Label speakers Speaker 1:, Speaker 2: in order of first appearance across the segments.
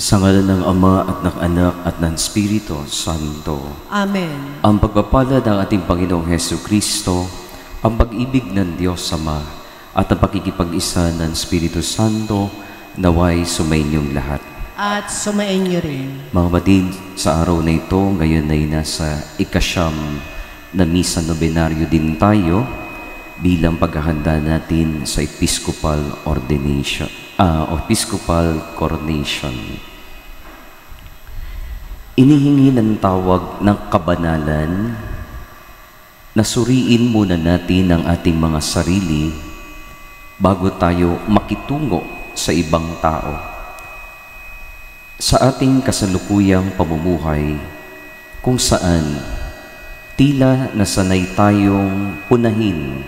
Speaker 1: Sa ngalan ng Ama at ng Anak at ng Espiritu Santo.
Speaker 2: Amen.
Speaker 1: Ang pagpapala ng ating Panginoong Hesukristo, ang pag-ibig ng Diyos Ama at ang pakikipag-isa ng Espiritu Santo naway sumainyong lahat.
Speaker 2: At sumainyo rin.
Speaker 1: Mga batid, sa araw na ito, ngayon ay nasa ikasyam na misa nobenaryo din tayo bilang paghahanda natin sa Episcopal Coronation. Inihingi ng tawag ng kabanalan na suriin muna natin ang ating mga sarili bago tayo makitungo sa ibang tao. Sa ating kasalukuyang pamumuhay, kung saan tila nasanay tayong punahin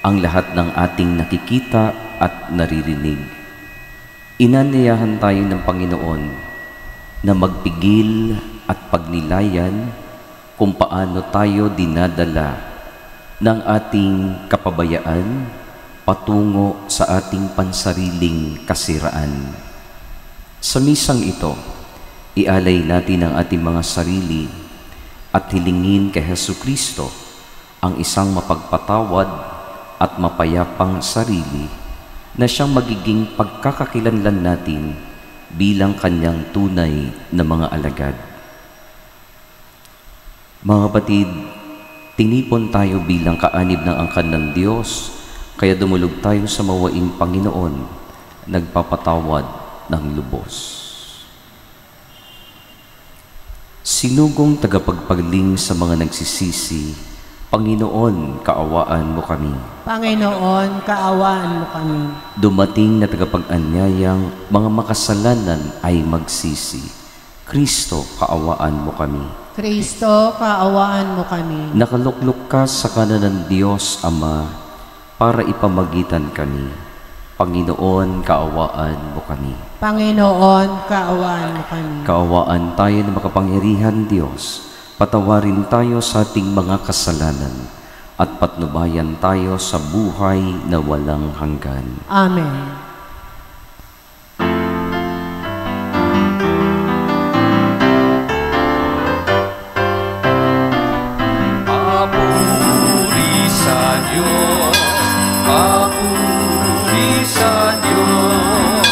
Speaker 1: ang lahat ng ating nakikita at naririnig. Inanyayahan tayo ng Panginoon na magpigil at pagnilayan kung paano tayo dinadala ng ating kapabayaan patungo sa ating pansariling kasiraan. Sa misang ito, ialay natin ang ating mga sarili at hilingin kay Hesukristo ang isang mapagpatawad at mapayapang sarili na siyang magiging pagkakakilanlan natin bilang kanyang tunay na mga alagad. Mga batid, tinipon tayo bilang kaanib ng angkan ng Diyos, kaya dumulog tayo sa mawaing Panginoon, nagpapatawad ng lubos. Sinugong tagapagpagling sa mga nagsisisi, Panginoon, kaawaan mo kami.
Speaker 2: Panginoon, kaawaan mo kami.
Speaker 1: Dumating na tagapag-anyayang mga makasalanan ay magsisi. Kristo, kaawaan mo kami.
Speaker 2: Kristo, kaawaan mo kami.
Speaker 1: Nakaluklok ka sa kanan ng Diyos Ama para ipamagitan kami. Panginoon, kaawaan mo kami.
Speaker 2: Panginoon, kaawaan mo kami.
Speaker 1: Kaawaan tayo ng makapangyarihan Diyos. Patawarin tayo sa ating mga kasalanan at patnubayan tayo sa buhay na walang hanggan.
Speaker 2: Amen.
Speaker 3: Papuri sa Diyos, papuri sa Diyos,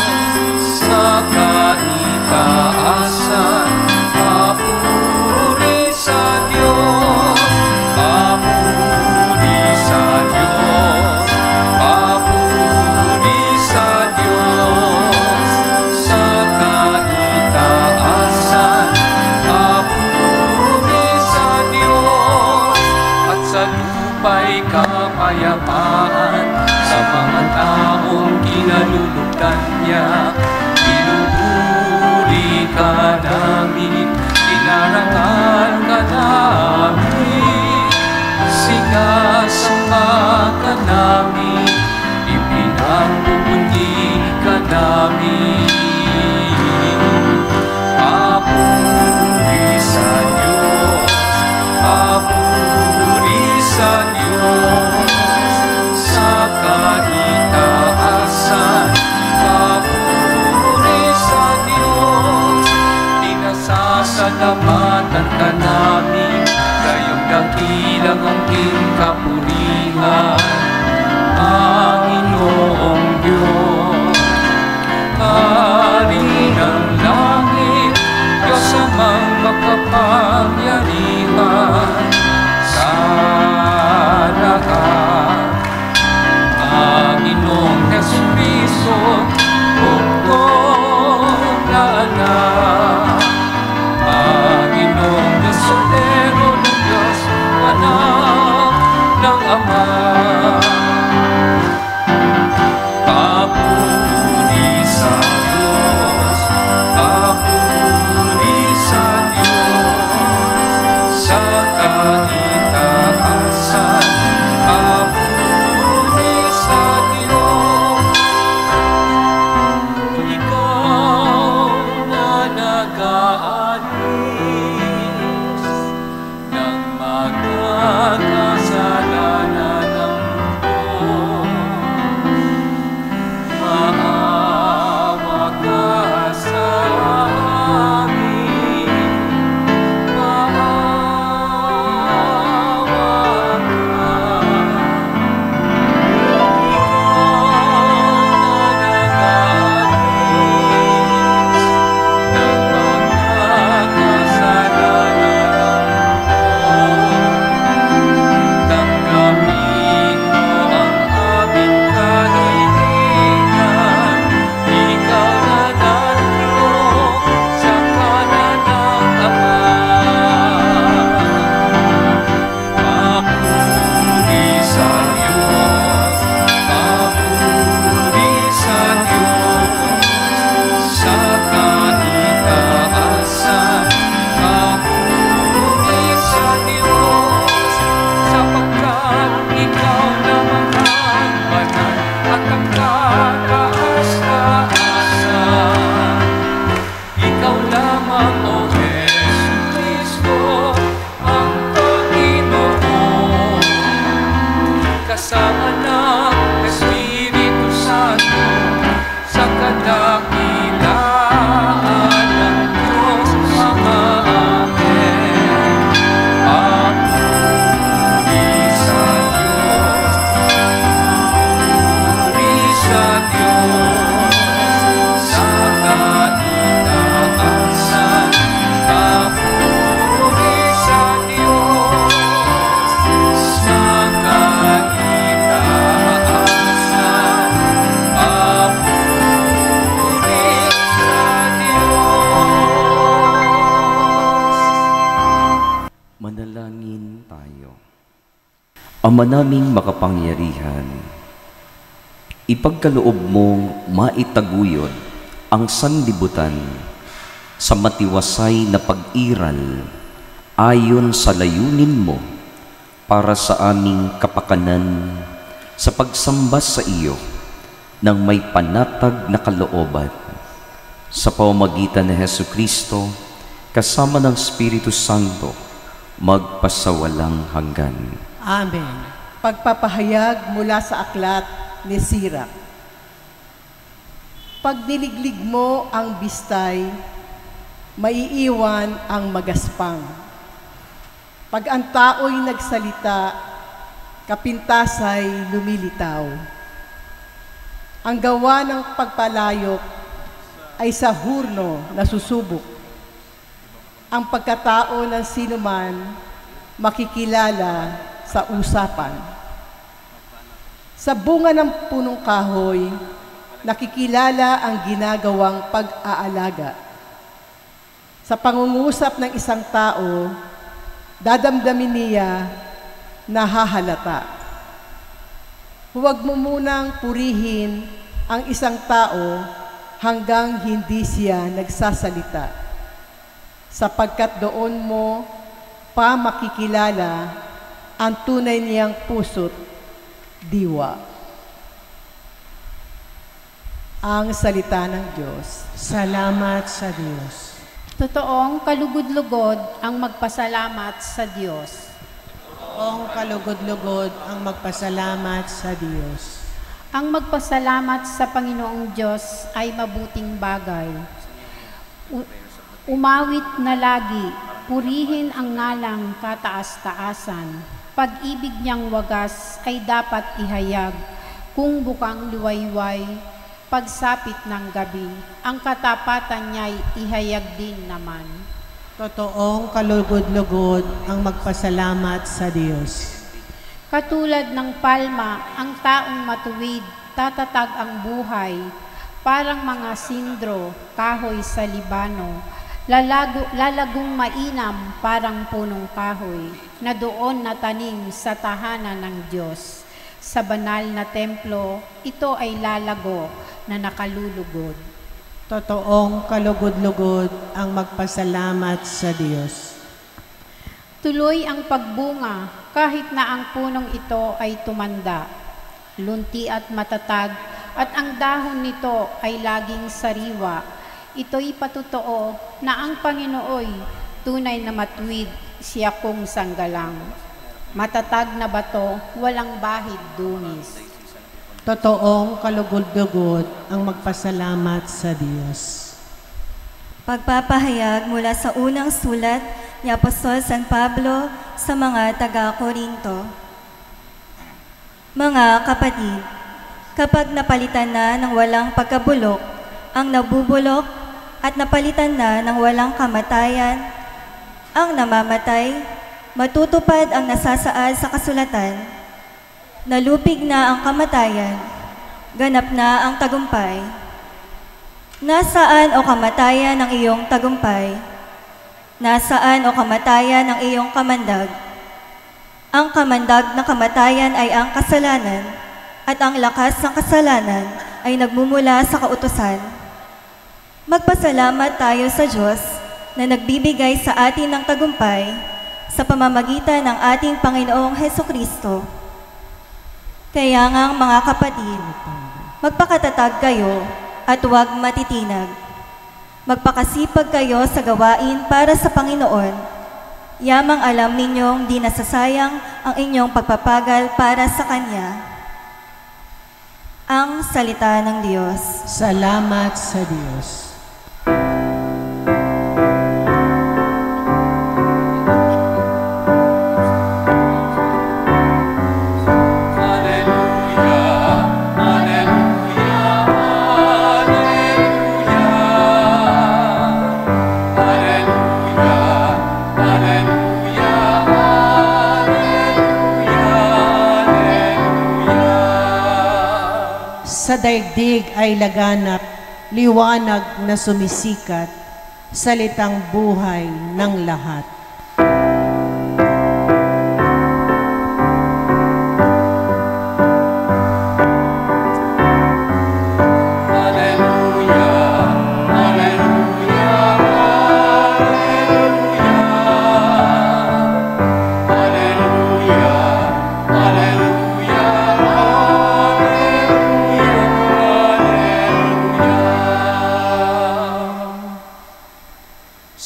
Speaker 3: sa kaitaasan. Papuri sa Diyos, papuri sa Diyos, papuri sa Diyos, sa kaitaasan. Papuri sa Diyos, at sa lupa'y kapayapaan sa mga taong kinalulugdan niya. Pinupuri ka namin, inarangal ka namin, sinasamba ka namin, ipinagpupundi ka namin. Papuri sa Diyos, papuri sa Diyos, sa kaitaasan. Papuri sa Diyos, pinasasalamatan ka namin, kayong dakilang angking kapurihan. Panginoong Diyos, Hari ng langit, Diyos amang makapangyarihan sa lahat. Panginoong Hesukristo, Bukong na anak. Panginoong Nasolero ng Diyos, anak ng
Speaker 1: Ama naming makapangyarihan, ipagkaloob mong maitaguyod ang sanlibutan sa matiwasay na pag-iral ayon sa layunin mo para sa aming kapakanan sa pagsamba sa iyo ng may panatag na kalooban sa pamamagitan ni Hesukristo kasama ng Espiritu Santo magpasawalang hanggan.
Speaker 2: Amen.
Speaker 4: Pagpapahayag mula sa aklat ni Sirach. Pag niliglig mo ang bistay, maiiwan ang magaspang. Pag ang tao'y nagsalita, kapintasay lumilitaw. Ang gawa ng pagpalayok ay sa hurno na susubok. Ang pagkatao ng sinuman makikilala sa usapan. Sa bunga ng punong kahoy, nakikilala ang ginagawang pag-aalaga. Sa pangungusap ng isang tao, dadamdamin niya na hahalata. Huwag mo munang purihin ang isang tao hanggang hindi siya nagsasalita, sapagkat doon mo pa makikilala ang tunay niyang puso't diwa. Ang salita ng Diyos.
Speaker 2: Salamat sa Diyos.
Speaker 5: Totoong kalugod-lugod ang magpasalamat sa Diyos.
Speaker 2: Totoong kalugod-lugod ang magpasalamat sa Diyos.
Speaker 5: Ang magpasalamat sa Panginoong Diyos ay mabuting bagay. Umawit na lagi, purihin ang ngalang kataas-taasan. Pag-ibig niyang wagas ay dapat ihayag, kung bukang liwayway, pagsapit ng gabi, ang katapatan niya'y ihayag din naman.
Speaker 2: Totoong kalugod-lugod ang magpasalamat sa Diyos.
Speaker 5: Katulad ng palma, ang taong matuwid, tatatag ang buhay, parang mga sindro, kahoy sa Libano, lalagong mainam parang punong kahoy, na doon natanim sa tahanan ng Diyos. Sa banal na templo, ito ay lalago na nakalulugod.
Speaker 2: Totoong kalugod-lugod ang magpasalamat sa Diyos.
Speaker 5: Tuloy ang pagbunga kahit na ang punong ito ay tumanda, lunti at matatag, at ang dahon nito ay laging sariwa. Ito'y patotoo na ang Panginooy tunay na matuwid, siya kong sanggalang. Matatag na bato, walang bahid dungis.
Speaker 2: Totoong kalugod-lugod ang magpasalamat sa Diyos.
Speaker 6: Pagpapahayag mula sa unang sulat ni Apostol San Pablo sa mga taga-Korinto. Mga kapatid, kapag napalitan na ng walang pagkabulok ang nabubulok at napalitan na ng walang kamatayan ang namamatay, matutupad ang nasasaad sa kasulatan. Nalupig na ang kamatayan, ganap na ang tagumpay. Nasaan o kamatayan ang iyong tagumpay? Nasaan o kamatayan ang iyong kamandag? Ang kamandag ng kamatayan ay ang kasalanan, at ang lakas ng kasalanan ay nagmumula sa kautusan. Magpasalamat tayo sa Diyos na nagbibigay sa atin ng tagumpay sa pamamagitan ng ating Panginoong Hesukristo. Kaya nga mga kapatid, magpakatatag kayo at huwag matitinag. Magpakasipag kayo sa gawain para sa Panginoon. Yamang alam ninyong di nasasayang ang inyong pagpapagal para sa Kanya. Ang salita ng Diyos.
Speaker 2: Salamat sa Diyos. Sa daigdig ay laganap, liwanag na sumisikat, salitang buhay ng lahat.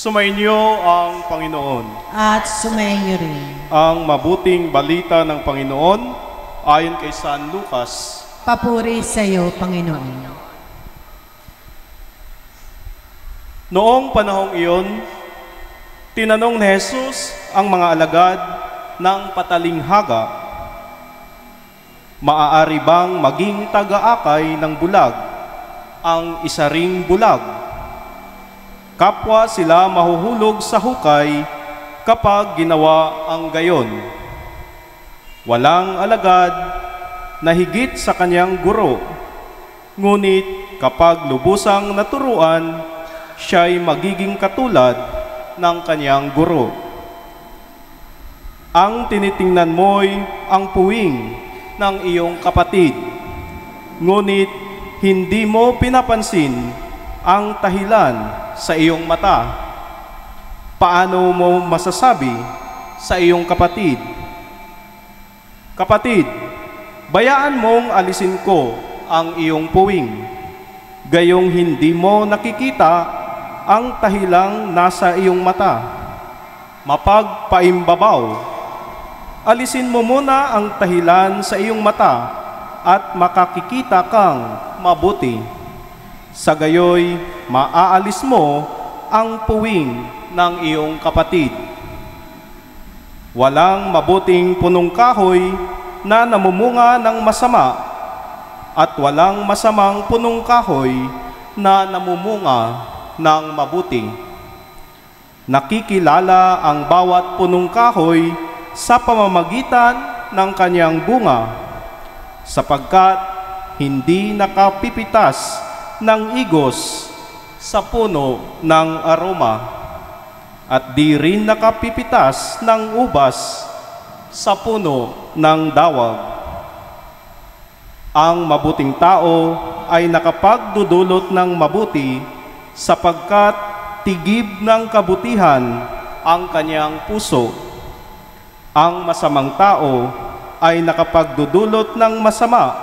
Speaker 7: Sumainyo ang Panginoon.
Speaker 2: At sumainyo rin.
Speaker 7: Ang mabuting balita ng Panginoon ayon kay San Lucas.
Speaker 2: Papuri sa iyo, Panginoon.
Speaker 7: Noong panahong iyon, tinanong ni Jesus ang mga alagad ng patalinghaga, maaari bang maging taga-akay ng bulag ang isa ring bulag? Kapwa sila mahuhulog sa hukay kapag ginawa ang gayon. Walang alagad na higit sa kanyang guro, ngunit kapag lubusang naturuan, siya'y magiging katulad ng kanyang guro. Ang tinitingnan mo'y ang puwing ng iyong kapatid, ngunit hindi mo pinapansin ang tahilan sa iyong mata. Paano mo masasabi sa iyong kapatid, "Kapatid, bayaan mong alisin ko ang iyong puwing," gayong hindi mo nakikita ang tahilang nasa iyong mata? Mapagpaimbabaw, alisin mo muna ang tahilan sa iyong mata at makakikita kang mabuti. Sa gayoy, maaalis mo ang puwing ng iyong kapatid. Walang mabuting punong kahoy na namumunga ng masama at walang masamang punong kahoy na namumunga ng mabuti. Nakikilala ang bawat punong kahoy sa pamamagitan ng kanyang bunga, sapagkat hindi nakapipitas ng igos sa puno ng aroma, at di rin nakapipitas ng ubas sa puno ng dawag. Ang mabuting tao ay nakapagdudulot ng mabuti, sapagkat tigib ng kabutihan ang kanyang puso. Ang masamang tao ay nakapagdudulot ng masama,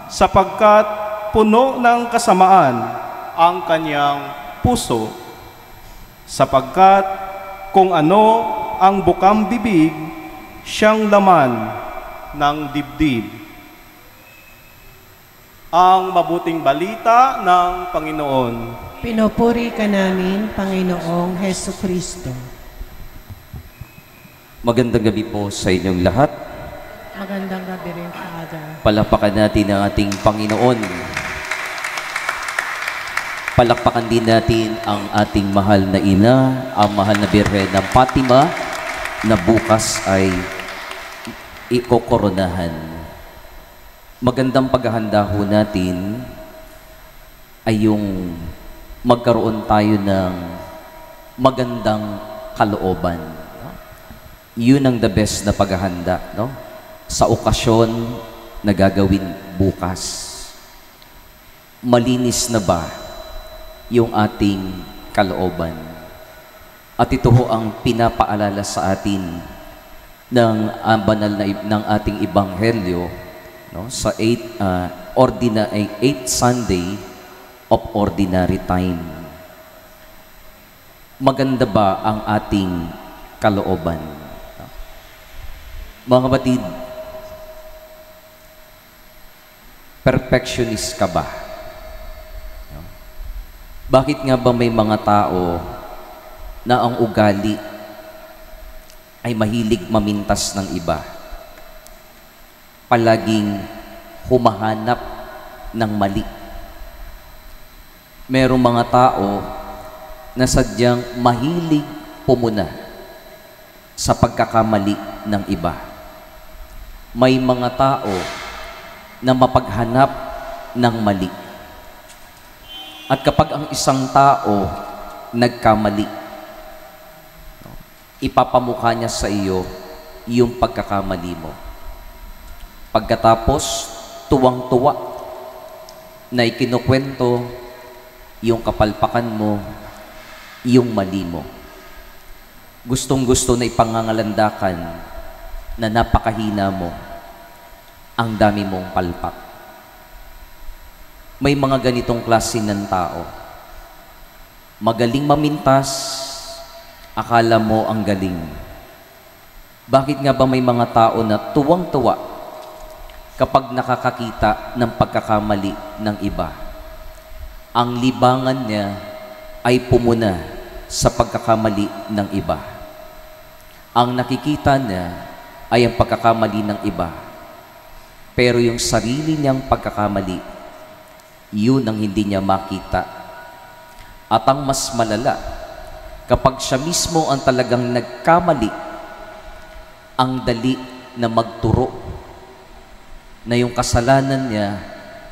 Speaker 7: sapagkat puno ng kasamaan ang kanyang puso. Sapagkat kung ano ang bukang bibig, siyang laman ng dibdib. Ang mabuting balita ng Panginoon.
Speaker 2: Pinupuri ka namin, Panginoong Heso Kristo.
Speaker 1: Magandang gabi po sa inyong lahat.
Speaker 2: Magandang gabi rin, Father.
Speaker 1: Palakpakan natin ang ating Panginoon. Palakpakan din natin ang ating mahal na ina, ang mahal na Birhen ng Fatima, na bukas ay ikokoronahan. Magandang paghahanda ho natin ay yung magkaroon tayo ng magandang kalooban. No? Yun ang the best na paghahanda, no? Sa okasyon na gagawin bukas. Malinis na ba yung ating kalooban? At ito ho ang pinapaalala sa atin ng banal na ng ating ebanghelyo, no? Sa 8th Sunday of Ordinary Time. Maganda ba ang ating kalooban? Mga kapatid, perfectionist ka ba? Bakit nga ba may mga tao na ang ugali ay mahilig mamintas ng iba? Palaging humahanap ng mali. Merong mga tao na sadyang mahilig pumuna sa pagkakamali ng iba. May mga tao na mapaghanap ng mali. At kapag ang isang tao nagkamali, ipapamukha niya sa iyo yung pagkakamali mo. Pagkatapos, tuwang-tuwa na ikinukwento yung kapalpakan mo, yung mali mo. Gustong-gusto na ipangangalandakan na napakahina mo, ang dami mong palpak. May mga ganitong klase ng tao. Magaling mamintas, Akala mo ang galing. Bakit nga ba may mga tao na tuwang-tuwa kapag nakakakita ng pagkakamali ng iba? Ang libangan niya ay pumuna sa pagkakamali ng iba. Ang nakikita niya ay ang pagkakamali ng iba. Pero yung sarili niyang pagkakamali, yun ang hindi niya makita. At ang mas malala, kapag siya mismo ang talagang nagkamali, ang dali na magturo na yung kasalanan niya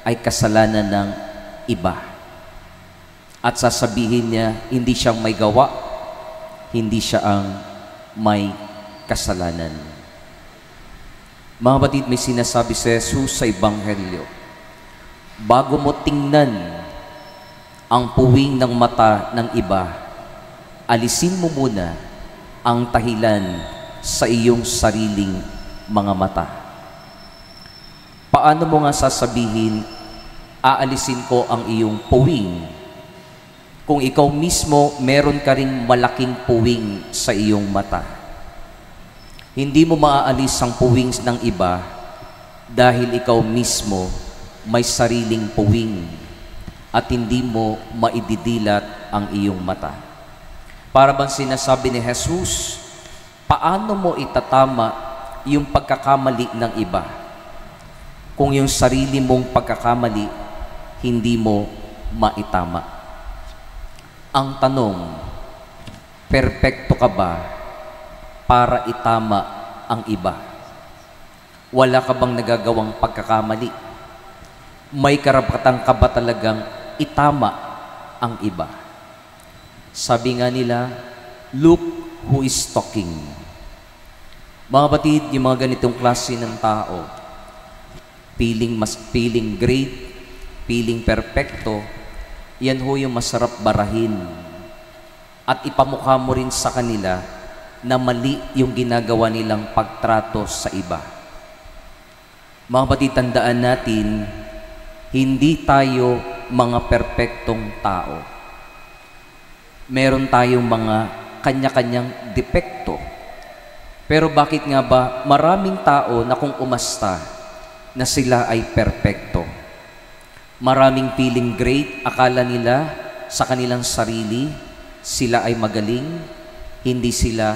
Speaker 1: ay kasalanan ng iba. At sasabihin niya, hindi siyang may gawa, hindi siya ang may kasalanan. Mga batid, may sinasabi si Jesus sa Ebanghelyo, bago mo tingnan ang puwing ng mata ng iba, alisin mo muna ang tahilan sa iyong sariling mga mata. Paano mo nga sasabihin, aalisin ko ang iyong puwing, kung ikaw mismo meron ka ring malaking puwing sa iyong mata? Hindi mo maaalis ang puwing ng iba dahil ikaw mismo may sariling puwing at hindi mo maididilat ang iyong mata. Para bang sinasabi ni Jesus, paano mo itatama yung pagkakamali ng iba kung yung sarili mong pagkakamali hindi mo maitama? Ang tanong, perpekto ka ba para itama ang iba? Wala ka bang nagagawang pagkakamali? May karapatan ka ba talagang itama ang iba? Sabi nga nila, look who is talking. Mga batid, yung mga ganitong klase ng tao, feeling great, feeling perfecto, yan ho yung masarap barahin. At ipamukha mo rin sa kanila na mali yung ginagawa nilang pagtrato sa iba. Mga batid, tandaan natin, hindi tayo mga perpektong tao. Meron tayong mga kanya-kanyang depekto. Pero bakit nga ba maraming tao na kung umasta na sila ay perpekto? Maraming feeling great, akala nila sa kanilang sarili, sila ay magaling, hindi sila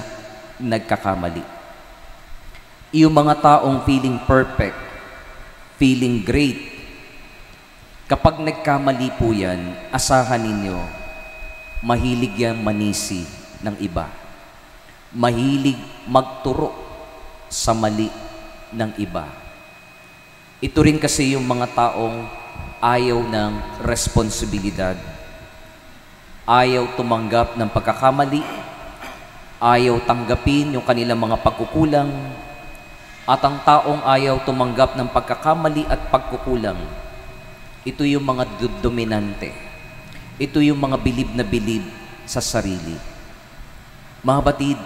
Speaker 1: nagkakamali. Yung mga taong feeling perfect, feeling great, kapag nagkamali po yan, asahan ninyo, mahilig yan manisi ng iba. Mahilig magturo sa mali ng iba. Ito rin kasi yung mga taong ayaw ng responsibilidad. Ayaw tumanggap ng pagkakamali. Ayaw tanggapin yung kanilang mga pagkukulang. At ang taong ayaw tumanggap ng pagkakamali at pagkukulang, ito yung mga dominante. Ito yung mga bilib na bilib sa sarili. Mga batid,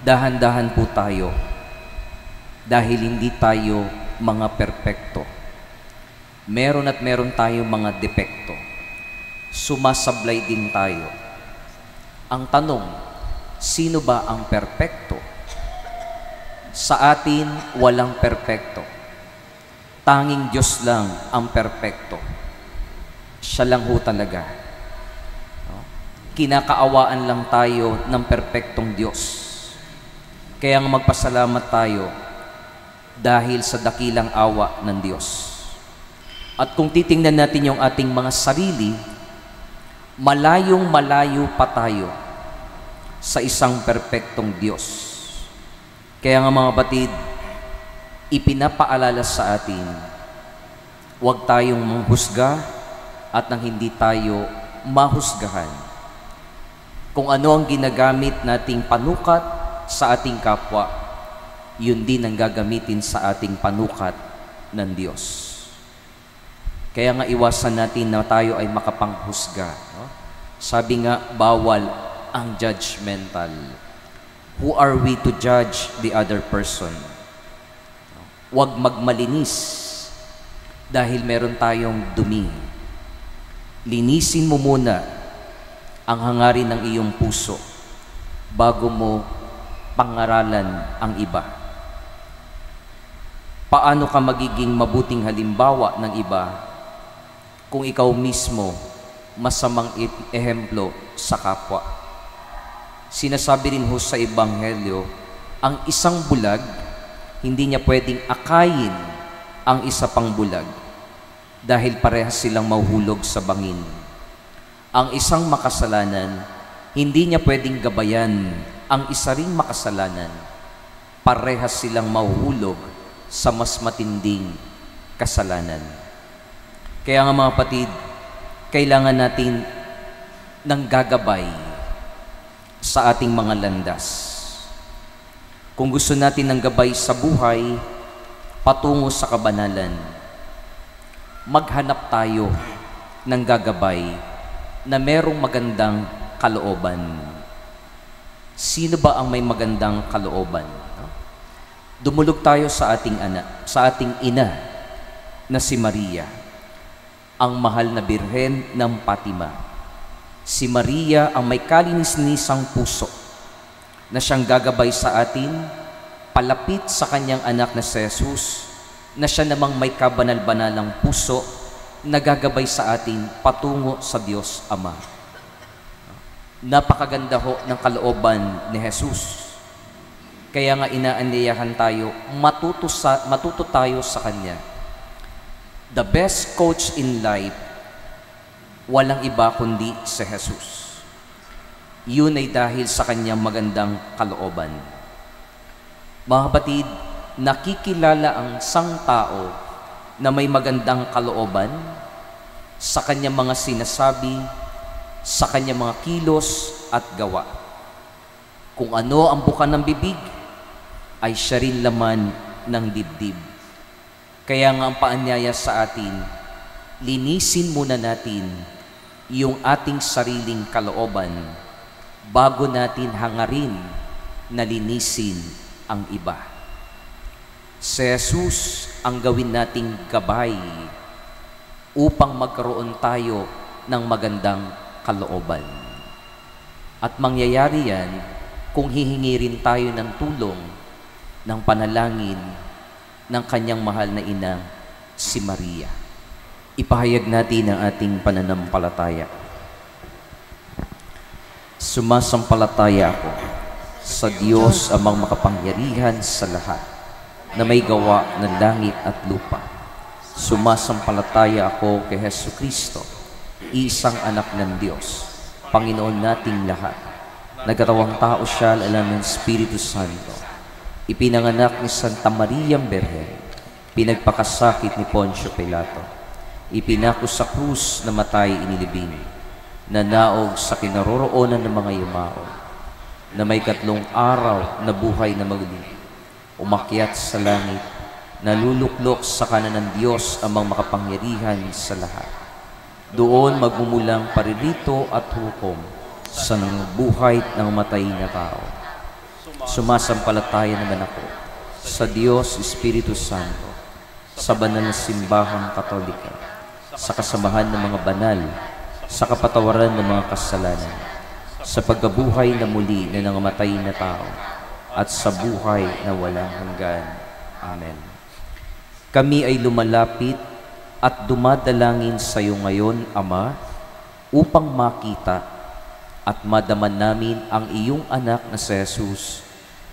Speaker 1: dahan-dahan po tayo dahil hindi tayo mga perpekto. Meron at meron tayong mga depekto. Sumasablay din tayo. Ang tanong, sino ba ang perpekto? Sa atin, walang perpekto. Tanging Diyos lang ang perpekto. Siya lang ho talaga. Kinakaawaan lang tayo ng perpektong Diyos. Kaya nga magpasalamat tayo dahil sa dakilang awa ng Diyos. At kung titingnan natin yung ating mga sarili, malayong malayo pa tayo sa isang perpektong Diyos. Kaya nga mga batid, ipinapaalala sa atin, huwag tayong manghusga at nang hindi tayo mahusgahan. Kung ano ang ginagamit nating panukat sa ating kapwa, yun din ang gagamitin sa ating panukat ng Diyos. Kaya nga iwasan natin na tayo ay makapanghusga. No? Sabi nga, bawal ang judgmental. Who are we to judge the other person? Huwag magmalinis dahil meron tayong dumi. Linisin mo muna ang hangarin ng iyong puso bago mo pangaralan ang iba? Paano ka magiging mabuting halimbawa ng iba kung ikaw mismo masamang ehemplo sa kapwa? Sinasabi rin ho sa Ebanghelyo, ang isang bulag, hindi niya pwedeng akayin ang isa pang bulag dahil parehas silang mahuhulog sa bangin. Ang isang makasalanan, hindi niya pwedeng gabayan ang isa ring makasalanan. Parehas silang mahuhulog sa mas matinding kasalanan. Kaya nga mga kapatid, kailangan natin ng gagabay sa ating mga landas. Kung gusto natin ng gabay sa buhay, patungo sa kabanalan, maghanap tayo ng gagabay na merong magandang kalooban. Sino ba ang may magandang kalooban? Dumulog tayo sa ating ating ina na si Maria, ang mahal na Birhen ng Fatima. Si Maria ang may kalinis-nisang puso na siyang gagabay sa atin, palapit sa kanyang anak na si Jesus, na siya namang may kabanal-banalang puso na gagabay sa atin patungo sa Diyos Ama. Napakaganda ho ng kalooban ni Jesus. Kaya nga inaanyayahan tayo, matuto tayo sa Kanya. The best coach in life, walang iba kundi si Jesus. Yun ay dahil sa Kanyang magandang kalooban. Mga kapatid, nakikilala ang isang tao na may magandang kalooban sa kanyang mga sinasabi, sa kanyang mga kilos at gawa. Kung ano ang buka ng bibig, ay siya rin laman ng dibdib. Kaya nga ang paanyaya sa atin, linisin muna natin yung ating sariling kalooban bago natin hangarin na linisin ang iba. Si Jesus ang gawin nating gabay upang magkaroon tayo ng magandang kalooban. At mangyayari yan kung hihingi rin tayo ng tulong, ng panalangin ng kanyang mahal na ina, si Maria. Ipahayag natin ang ating pananampalataya. Sumasampalataya ako sa Diyos amang makapangyarihan sa lahat, na may gawa ng langit at lupa. Sumasampalataya ako kay Jesucristo, isang anak ng Diyos, Panginoon nating lahat. Nagkatawang tao siya, alam ng Espiritu Santo. Ipinanganak ni Santa Maria Birhen, pinagpakasakit ni Poncio Pilato, ipinako sa krus na matay inilibing, nanaog sa kinaroroonan ng mga yumao, na may 3 araw na buhay na maguli, umakyat sa langit, naluluklok sa kanan ng Diyos amang makapangyarihan sa lahat. Doon magmumulang paririto at hukom sa buhay ng matay na tao. Sumasampalataya naman ako sa Diyos Espiritu Santo, sa banal na simbahang Katolika, sa kasamahan ng mga banal, sa kapatawaran ng mga kasalanan, sa pagkabuhay na muli na nangamatay na tao, at sa buhay na walang hanggan. Amen. Kami ay lumalapit at dumadalangin sa iyo ngayon, Ama, upang makita at madaman namin ang iyong anak na si Jesus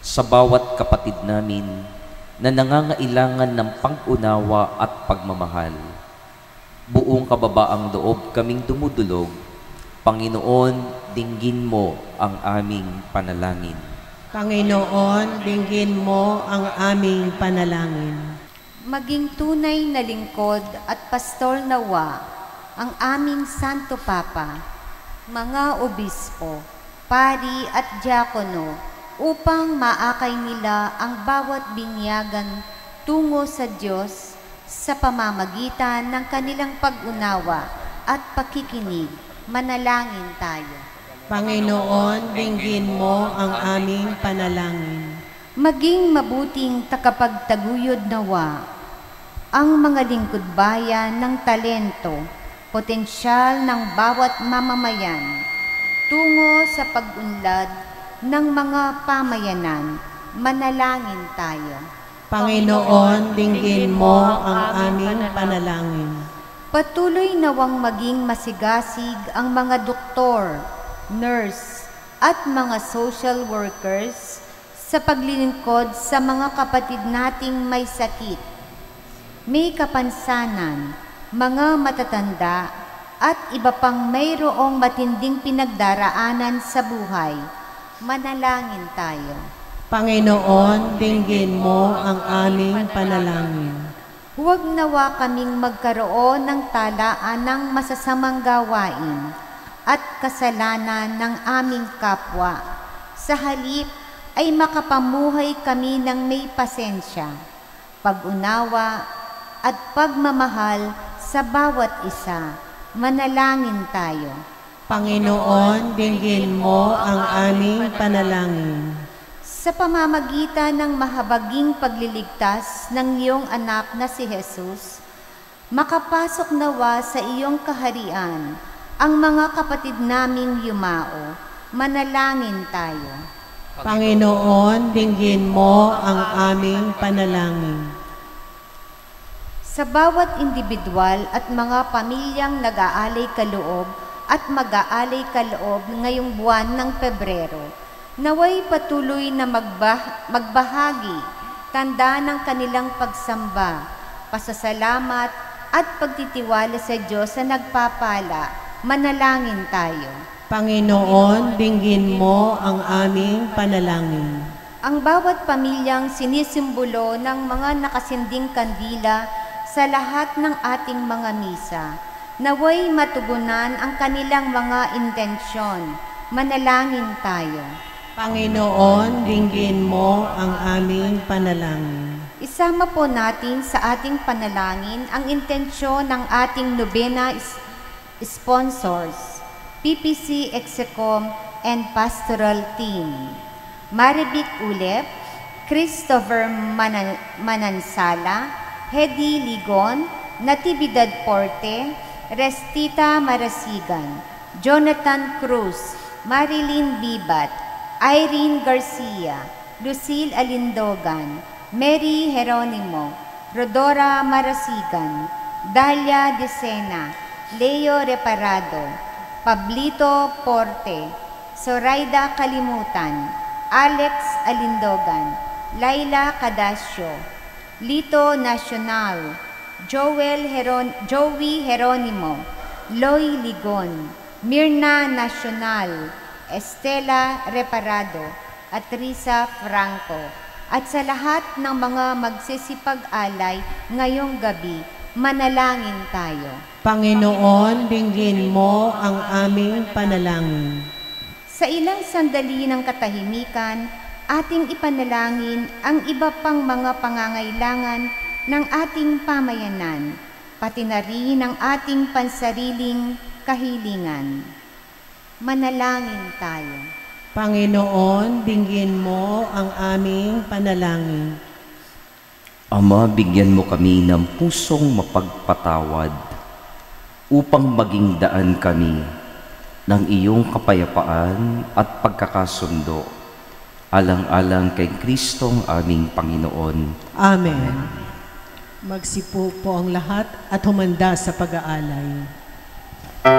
Speaker 1: sa bawat kapatid namin na nangangailangan ng pag-unawa at pagmamahal. Buong kababaang loob kaming dumudulog, Panginoon, dinggin mo ang aming panalangin.
Speaker 2: Panginoon, dinggin mo ang aming panalangin.
Speaker 8: Maging tunay na lingkod at pastol nawa ang aming Santo Papa, mga obispo, pari at diakono, upang maakay nila ang bawat binyagan tungo sa Diyos sa pamamagitan ng kanilang pag-unawa at pakikinig. Manalangin tayo.
Speaker 2: Panginoon, dinggin mo ang aming panalangin.
Speaker 8: Maging mabuting takapagtaguyod nawa ang mga lingkod bayan ng talento, potensyal ng bawat mamamayan tungo sa pag-unlad ng mga pamayanan. Manalangin tayo.
Speaker 2: Panginoon, dinggin mo ang aming panalangin.
Speaker 8: Patuloy nawang maging masigasig ang mga doktor, nurse, at mga social workers sa paglilingkod sa mga kapatid nating may sakit, may kapansanan, mga matatanda, at iba pang mayroong matinding pinagdaraanan sa buhay. Manalangin tayo.
Speaker 2: Panginoon, dinggin mo ang aming panalangin.
Speaker 8: Huwag nawa kaming magkaroon ng talaan ng masasamang gawain at kasalanan ng aming kapwa. Sa halip ay makapamuhay kami ng may pasensya, pag-unawa at pagmamahal sa bawat isa. Manalangin tayo.
Speaker 2: Panginoon, dinggin mo ang aming panalangin.
Speaker 8: Sa pamamagitan ng mahabaging pagliligtas ng iyong anak na si Jesus, makapasok nawa sa iyong kaharian ang mga kapatid naming yumao. Manalangin tayo.
Speaker 2: Panginoon, dinggin mo ang aming panalangin.
Speaker 8: Sa bawat individual at mga pamilyang nag-aalay kaloob at mag-aalay kaloob ngayong buwan ng Pebrero, naway patuloy na magbahagi, tanda ng kanilang pagsamba, pasasalamat at pagtitiwala sa Diyos na nagpapala. Manalangin tayo.
Speaker 2: Panginoon, dinggin mo ang aming panalangin.
Speaker 8: Ang bawat pamilyang sinisimbolo ng mga nakasinding kandila sa lahat ng ating mga misa, naway matugunan ang kanilang mga intensyon. Manalangin tayo.
Speaker 2: Panginoon, dinggin mo ang aming panalangin.
Speaker 8: Isama po natin sa ating panalangin ang intensyon ng ating nobena sponsors, PPC Execom and Pastoral Team. Maribik Ulep, Christopher Manansala, Hedy Ligon, Natividad Porte, Restita Marasigan, Jonathan Cruz, Marilyn Bibat, Irene Garcia, Lucille Alindogan, Mary Jeronimo, Rodora Marasigan, Dalia Decena, Leo Reparado, Pablito Porte, Zoraida Kalimutan, Alex Alindogan, Laila Cadasio, Lito Nacional, Joey Jeronimo, Loy Ligon, Mirna Nacional, Estela Reparado, at Risa Franco, at sa lahat ng mga magsisipag-alay ngayong gabi, manalangin tayo.
Speaker 2: Panginoon, dinggin mo ang aming panalangin.
Speaker 8: Sa ilang sandali ng katahimikan, ating ipanalangin ang iba pang mga pangangailangan ng ating pamayanan, pati na rin ang ating pansariling kahilingan. Manalangin tayo.
Speaker 2: Panginoon, dinggin mo ang aming panalangin.
Speaker 1: Ama, bigyan mo kami ng pusong mapagpatawad upang maging daan kami ng iyong kapayapaan at pagkakasundo, alang-alang kay Kristong aming Panginoon.
Speaker 2: Amen. Magsipo po ang lahat at humanda sa pag-aalay.
Speaker 3: Sa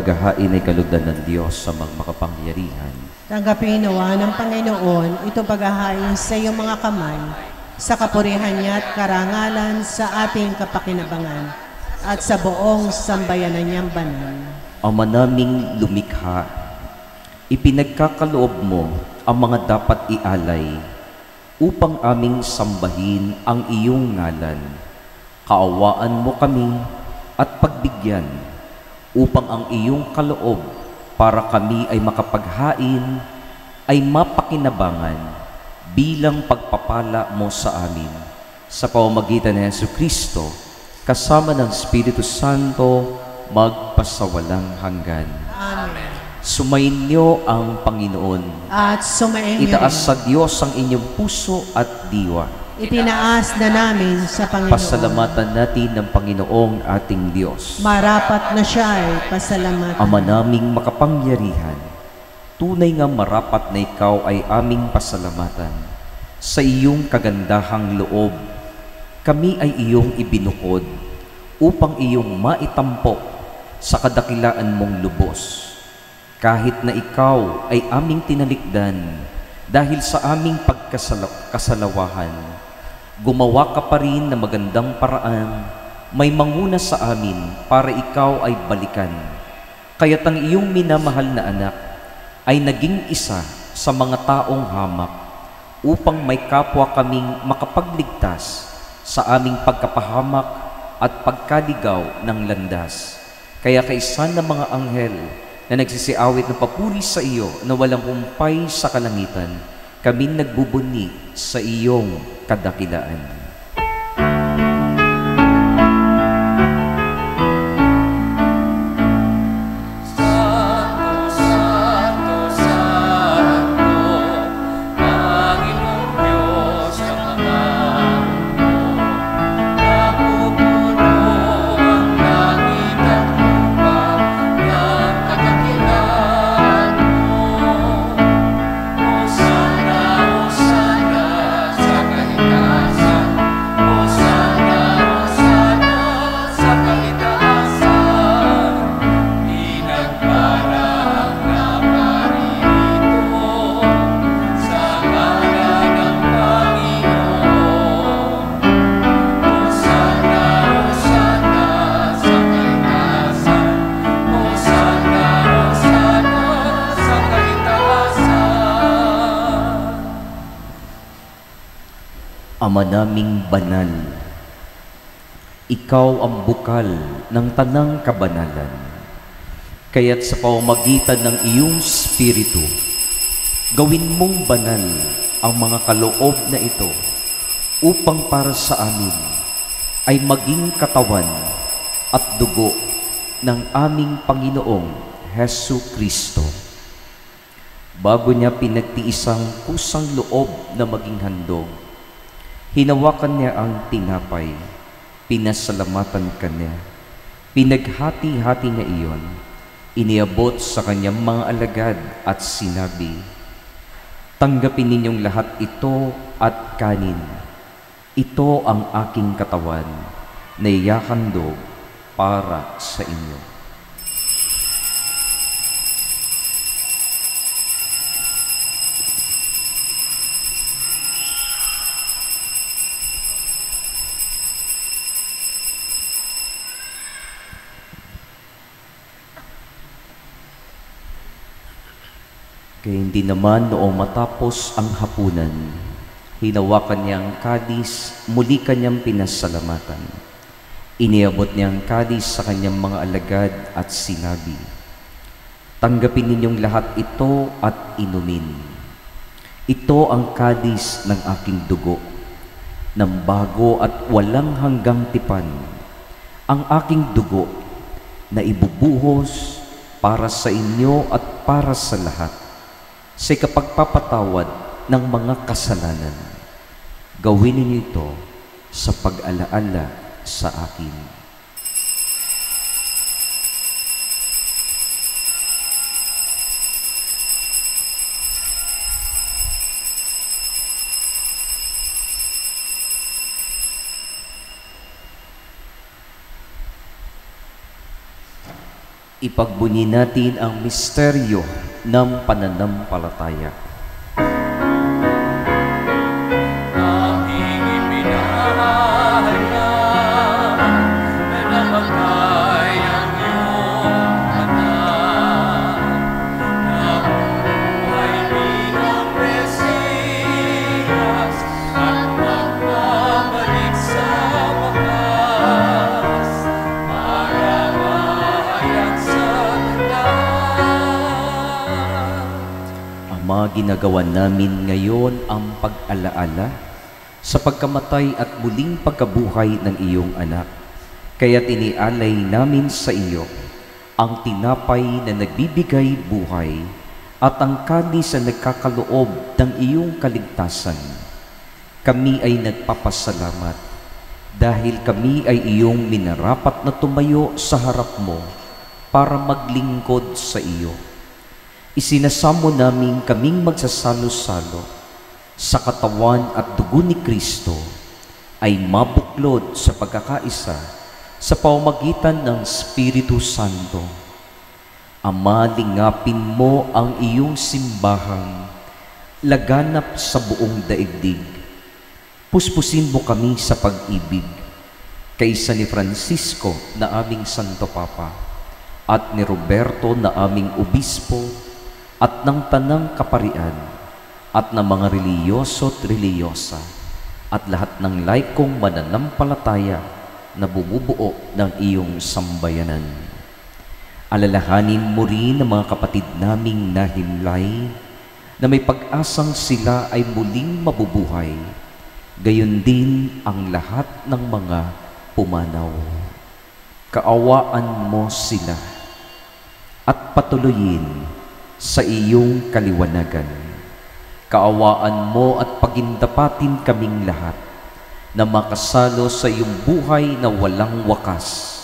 Speaker 1: paghahain ay kalugdan ng Diyos sa makapangyarihan.
Speaker 2: Tanggapin nawa ng Panginoon itong paghahain sa iyong mga kamay, sa kapurihan niya at karangalan sa ating kapakinabangan at sa buong sambayanan niyang banal.
Speaker 1: Ama naming lumikha, ipinagkakaloob mo ang mga dapat ialay upang aming sambahin ang iyong ngalan. Kaawaan mo kami at pagbigyan upang ang iyong kaloob para kami ay makapaghain ay mapakinabangan bilang pagpapala mo sa amin. Sa pamamagitan ni Jesucristo, kasama ng Espiritu Santo, magpasawalang hanggan.
Speaker 2: Amen.
Speaker 1: Sumainyo ang Panginoon.
Speaker 2: At sumainyo
Speaker 1: Itaas
Speaker 2: rin.
Speaker 1: sa Diyos ang inyong puso at diwa.
Speaker 2: Itinaas na namin sa Panginoon.
Speaker 1: Pasalamatan natin ng Panginoong ating Diyos.
Speaker 2: Marapat na siya ay pasalamatan.
Speaker 1: Ama naming makapangyarihan, tunay nga marapat na ikaw ay aming pasalamatan. Sa iyong kagandahang loob, kami ay iyong ibinukod upang iyong maitampok sa kadakilaan mong lubos. Kahit na ikaw ay aming tinalikdan dahil sa aming pagkasalawahan, gumawa ka pa rin na magandang paraan, may manguna sa amin para ikaw ay balikan. Kaya't ang iyong minamahal na anak ay naging isa sa mga taong hamak upang may kapwa kaming makapagligtas sa aming pagkapahamak at pagkaligaw ng landas. Kaya kaisan ng mga anghel na nagsisiawit ng papuri sa iyo na walang humpay sa kalangitan, kami nagbubuni sa iyong kadakilaan. Ama naming banal, ikaw ang bukal ng tanang kabanalan. Kaya't sa pamamagitan ng iyong Espiritu, gawin mong banal ang mga kaloob na ito upang para sa amin ay maging katawan at dugo ng aming Panginoong Hesu Kristo. Bago niya pinagtiisang kusang loob na maging handog, hinawakan niya ang tinapay, pinasalamatan kanya, pinaghati-hati niya iyon, iniabot sa kanyang mga alagad at sinabi, "Tanggapin ninyong lahat ito at kanin. Ito ang aking katawan na iyahandog para sa inyo." Kaya hindi naman noong matapos ang hapunan, hinawakan niya ang kadis, muli kanyang pinasalamatan. Iniabot niya ang kadis sa kanyang mga alagad at sinabi, "Tanggapin ninyong lahat ito at inumin. Ito ang kadis ng aking dugo, ng bago at walang hanggang tipan, ang aking dugo na ibubuhos para sa inyo at para sa lahat, sa kapagpapatawad ng mga kasalanan. Gawin ninyo ito sa pag-alaala sa akin." Ipagbunyi natin ang misteryo ng pananampalataya.
Speaker 3: Aming ipinahayag na namatay ang iyong anak, na buhay bilang Mesiyas at magbabalik sa wakas para mahayag sa lahat.
Speaker 1: Ama, ginagawa namin ngayon ang pag-alaala sa pagkamatay at muling pagkabuhay ng iyong anak. Kaya tinialay namin sa iyo ang tinapay na nagbibigay buhay at ang kalis na nagkakaloob ng iyong kaligtasan. Kami ay nagpapasalamat dahil kami ay iyong minarapat na tumayo sa harap mo para maglingkod sa iyo. Isinasamo namin kaming magsasalo-salo sa katawan at dugo ni Kristo ay mabuklod sa pagkakaisa sa pamamagitan ng Espiritu Santo. Ama, lingapin mo ang iyong simbahang laganap sa buong daigdig. Puspusin mo kami sa pag-ibig kaysa ni Francisco na aming Santo Papa at ni Roberto na aming Obispo at ng Tanang Kaparian at ng mga reliyoso at reliyosa at lahat ng laikong mananampalataya na bumubuo ng iyong sambayanan. Alalahanin mo rin ang mga kapatid naming nahimlay na may pag-asang sila ay muling mabubuhay, gayon din ang lahat ng mga pumanaw. Kaawaan mo sila at patuloyin sa iyong kaliwanagan. Kaawaan mo at pagindapatin kaming lahat na makasalo sa iyong buhay na walang wakas.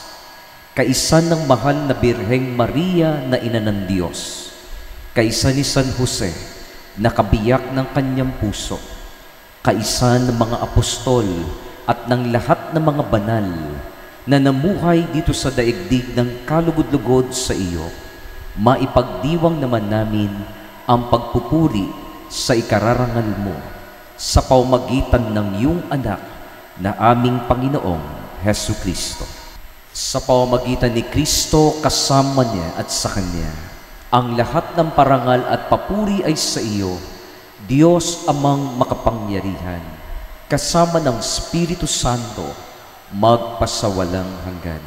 Speaker 1: Kaisa ng mahal na Birheng Maria na ina ng Diyos, kaisa ni San Jose na kabiyak ng kanyang puso, kaisa ng mga apostol at ng lahat ng mga banal na namuhay dito sa daigdig ng kalugod-lugod sa iyo, maipagdiwang naman namin ang pagpupuri sa ikararangal mo sa pamamagitan ng iyong anak na aming Panginoong Hesu Kristo. Sa pamamagitan ni Kristo, kasama niya at sa Kanya, ang lahat ng parangal at papuri ay sa iyo, Diyos Amang makapangyarihan, kasama ng Espiritu Santo, magpasawalang hanggan.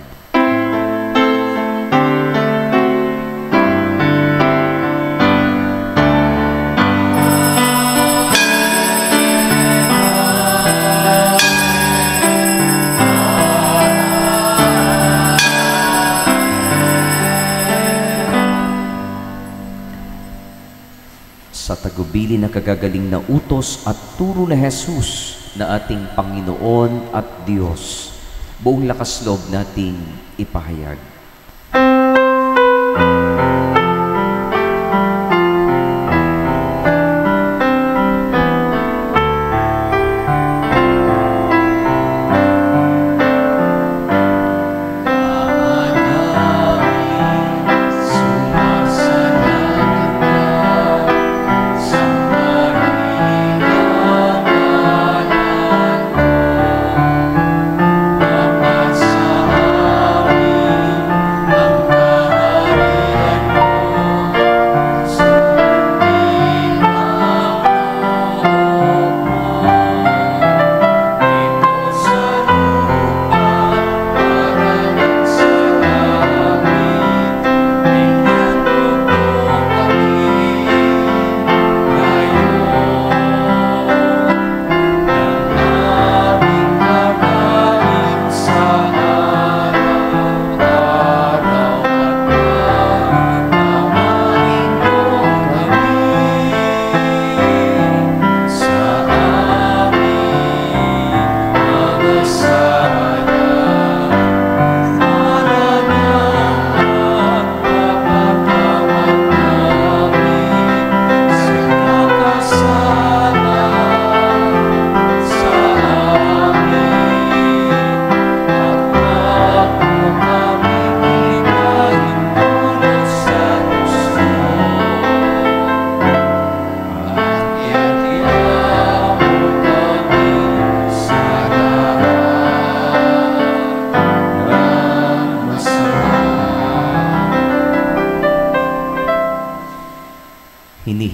Speaker 1: Sa tagubili na kagagaling na utos at turo na Jesus na ating Panginoon at Diyos, buong lakas loob nating ipahayag.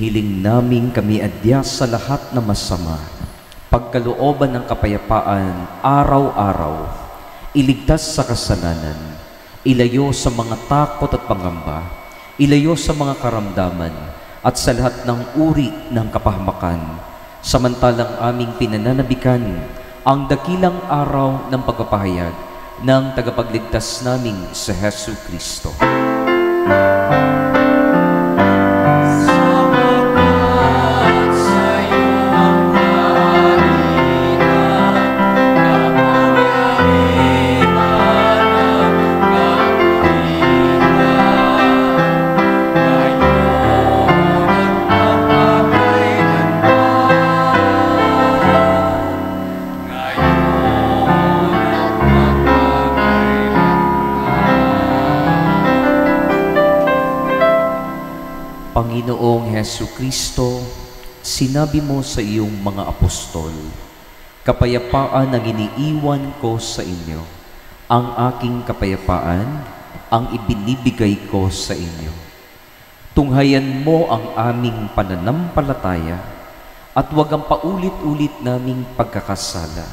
Speaker 1: Hinihiling namin kami adya sa lahat na masama, pagkalooban ng kapayapaan araw-araw, iligtas sa kasalanan, ilayo sa mga takot at pangamba, ilayo sa mga karamdaman, at sa lahat ng uri ng kapahamakan, samantalang aming pinananabikan ang dakilang araw ng pagpapahayag ng tagapagligtas naming si Hesu Kristo. Panginoong Hesu Kristo, sinabi mo sa iyong mga apostol, kapayapaan ang iniiwan ko sa inyo. Ang aking kapayapaan ang ibinibigay ko sa inyo. Tunghayan mo ang aming pananampalataya at huwag ang paulit-ulit naming pagkakasala.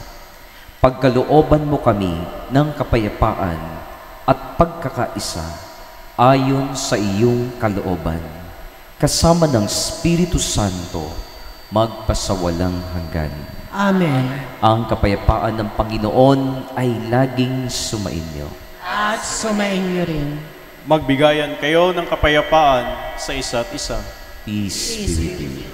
Speaker 1: Pagkalooban mo kami ng kapayapaan at pagkakaisa ayon sa iyong kalooban, kasama ng Espiritu Santo, magpasawalang hanggan.
Speaker 2: Amen.
Speaker 1: Ang kapayapaan ng Panginoon ay laging sumainyo.
Speaker 2: At sumainyo rin.
Speaker 7: Magbigayan kayo ng kapayapaan sa isa't isa.
Speaker 1: Peace be with you.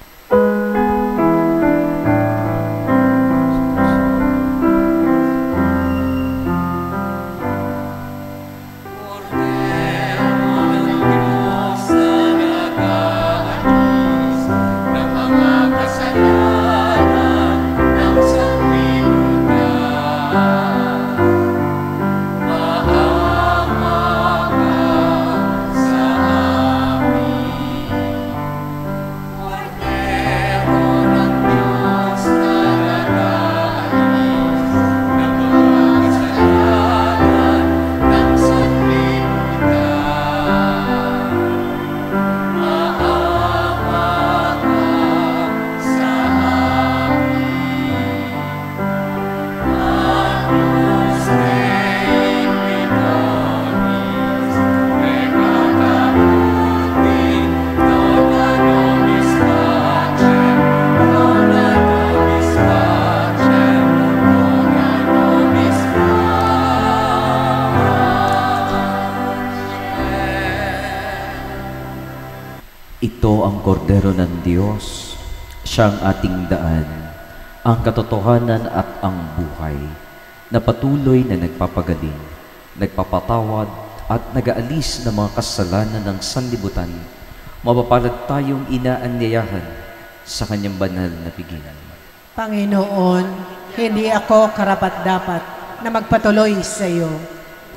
Speaker 1: Ito ang kordero ng Diyos, siyang ating daan, ang katotohanan at ang buhay, na patuloy na nagpapagaling, nagpapatawad at nag-aalis ng mga kasalanan ng sanlibutan. Mapapalad tayong inaanyayahan sa kanyang banal na pigilan.
Speaker 2: Panginoon, hindi ako karapat-dapat na magpatuloy sa iyo,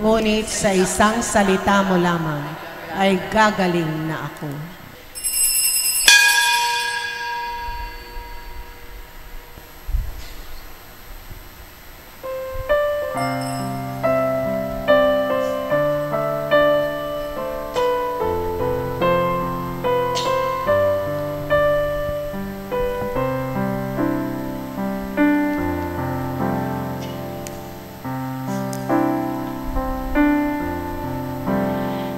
Speaker 2: ngunit sa isang salita mo lamang ay gagaling na ako.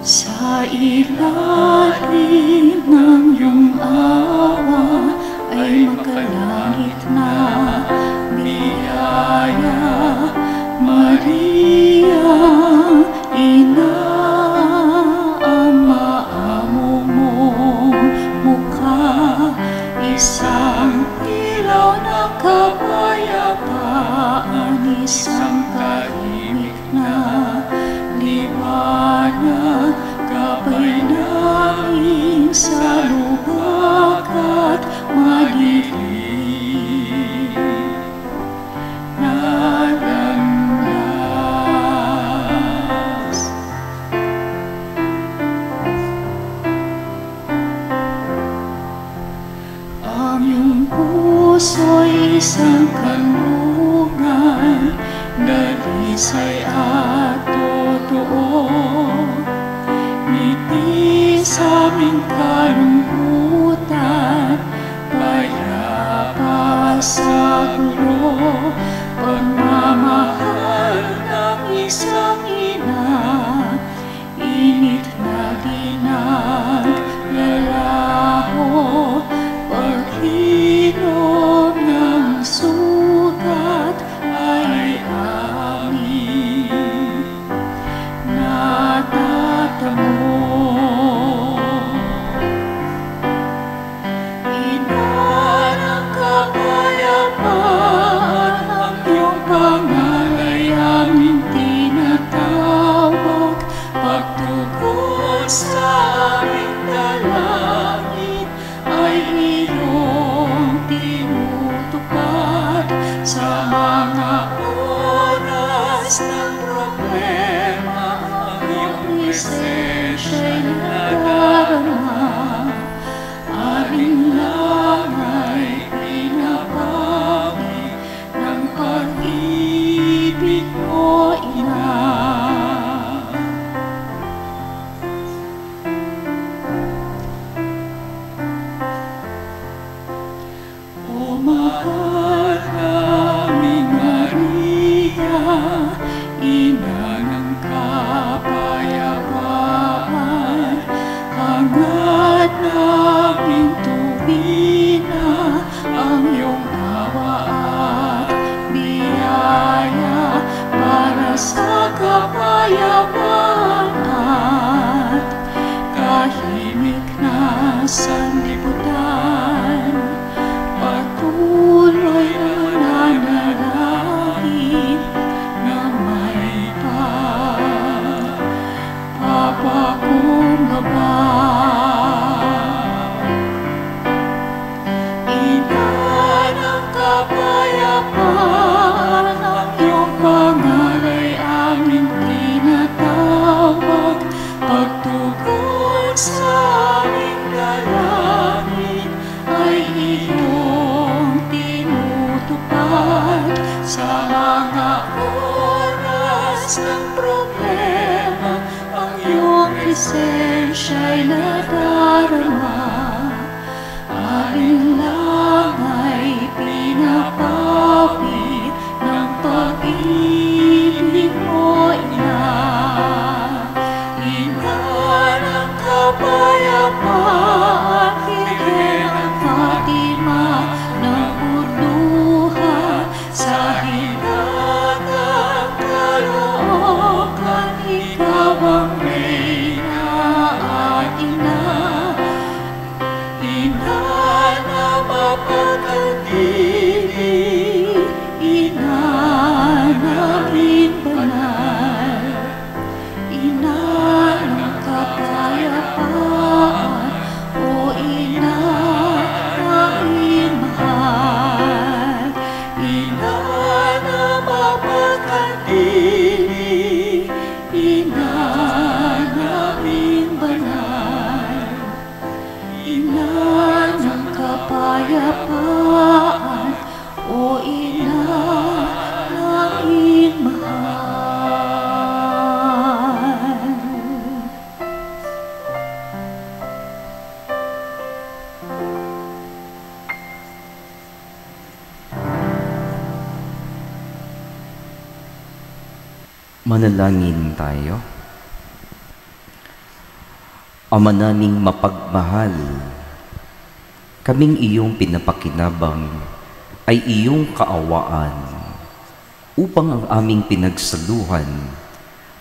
Speaker 9: Sa ilalim ng iyong awa ay makalangit na biyaya, Maria, Ina, Ama, amo mong mukha, isang ilaw ng kapayapaan, isang tahimik na liwanag, gabay namin sa lubak at madilim na landas. Ang iyong puso'y isang kanlungan, dalisay at totoo. Ngiti sa aming kalungkutan, sa gulo, pagmamahal ng isang ina, init na lalaho, paghilom ng sugat ay amin natatamo. Sa aming dalangin ay iyong tinutupad sa mga oras ng problema. Ang iyong presensya'y nadarama, alinlang ay pinapawi ng pag-ibig mo, Ina. Mahal naming Maria, ina ng kapayapaan, hangad naming tuwina ang iyong awa at biyaya para sa kapayapaan at kahimik na sanlibutan. Patuloy na nananalangin na may papakumbaba. Ina ng kapayapaan, ang iyong pangalay aming tinatawag, pagtugon sa aming dalangin ay iyong tinutupad sa mga oras ng problema. Ang iyong presensya'y nadarama, alinlang ay pinapawi ng pag-ibig mo, Ina. Ina ng kapayapaan, Virgen Fatima ng Urduha, sa hilagang Caloocan, ikaw ang Reyna at Ina. Ina na mapagkandili, Ina naming banal, Ina ng kapayapaan, o Ina naming mahal. Ina na mapagkandili, Ina naming banal, Ina ng kapayapaan, o Ina naming mahal.
Speaker 1: Manalangin tayo. Ama naming mapagmahal, kaming iyong pinapakinabang ay iyong kaawaan upang ang aming pinagsaluhan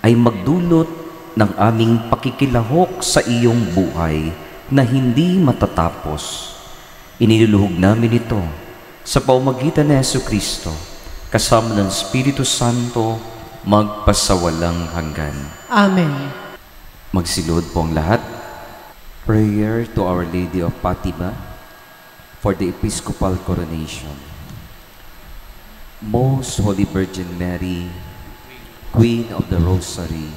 Speaker 1: ay magdulot ng aming pakikilahok sa iyong buhay na hindi matatapos. Iniluluhog namin ito sa pamamagitan ni Jesucristo kasama ng Espiritu Santo magpasawalang hanggan.
Speaker 2: Amen.
Speaker 1: Magsilod po ang lahat. Prayer to Our Lady of Fatima for the Episcopal Coronation. Most Holy Virgin Mary, Queen of the Rosary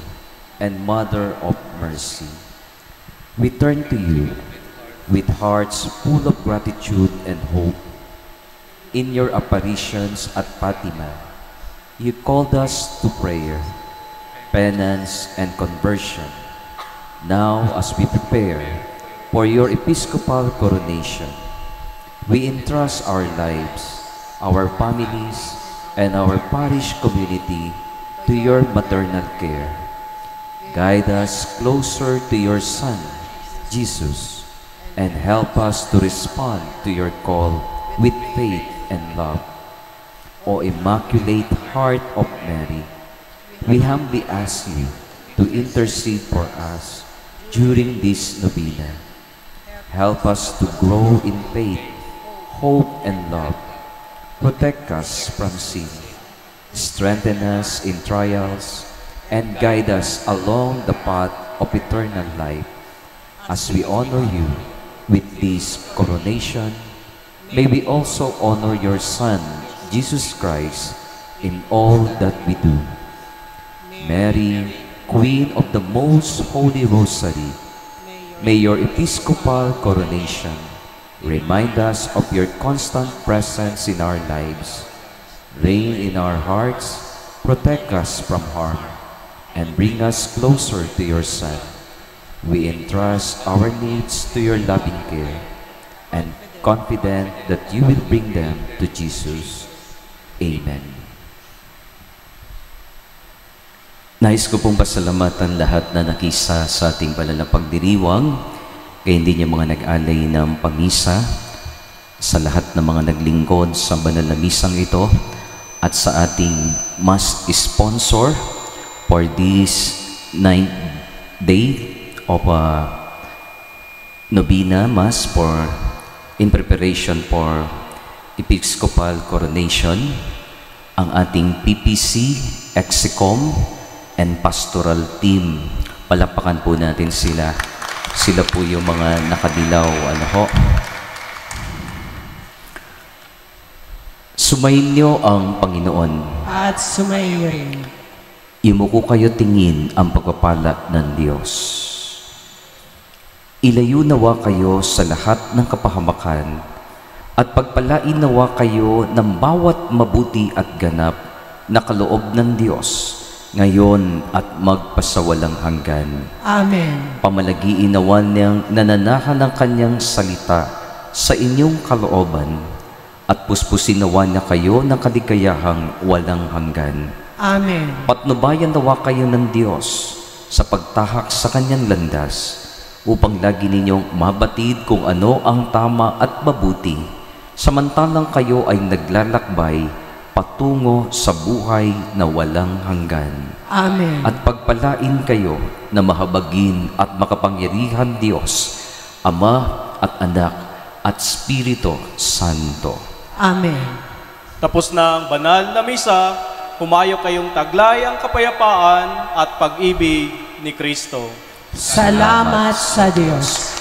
Speaker 1: and Mother of Mercy, we turn to you with hearts full of gratitude and hope. In your apparitions at Fatima, you called us to prayer, penance, and conversion. Now, as we prepare for your episcopal coronation, we entrust our lives our families, and our parish community to your maternal care. Guide us closer to your Son, Jesus, and help us to respond to your call with faith and love. O Immaculate Heart of Mary, we humbly ask you to intercede for us during this novena. Help us to grow in faith, hope, and love. Protect us from sin. Strengthen us in trials, and guide us along the path of eternal life. As we honor you with this coronation, may we also honor your Son, Jesus Christ, in all that we do. Mary, Queen of the Most Holy Rosary, may your episcopal coronation remind us of your constant presence in our lives. Reign in our hearts, protect us from harm, and bring us closer to your Son. We entrust our needs to your loving care, and confident that you will bring them to Jesus. Amen. Nais ko pong pasalamatan lahat na nakisa sa ating banal na pagdiriwang, kaya hindi niya mga nag-alay ng pamisa, sa lahat ng mga naglingkod sa banal na misang ito, at sa ating mass sponsor for this 9th day of novena mass in preparation for episcopal coronation, ang ating PPC, Execom, and pastoral team. Palapakan po natin sila. Sila po yung mga nakadilaw. Sumayin niyo ang Panginoon.
Speaker 2: At sumayin rin.
Speaker 1: Imuko kayo tingin ang pagpapala ng Diyos. Ilayo nawa kayo sa lahat ng kapahamakan at pagpalain nawa kayo ng bawat mabuti at ganap na kaloob ng Diyos ngayon at magpasawalang hanggan.
Speaker 2: Amen.
Speaker 1: Pamalagiin nawa niyang nananahan ng kanyang salita sa inyong kalooban at puspusin nawa niya kayo ng kaligayahang walang hanggan.
Speaker 2: Amen.
Speaker 1: Patnubayan nawa kayo ng Diyos sa pagtahak sa kanyang landas upang lagi ninyong mabatid kung ano ang tama at mabuti, samantalang kayo ay naglalakbay patungo sa buhay na walang hanggan.
Speaker 2: Amen.
Speaker 1: At pagpalain kayo na mahabagin at makapangyarihan Diyos, Ama at Anak at Espiritu Santo.
Speaker 2: Amen.
Speaker 7: Tapos na ang banal na misa, humayo kayong taglay ang kapayapaan at pag-ibig ni Kristo.
Speaker 2: Salamat sa Diyos.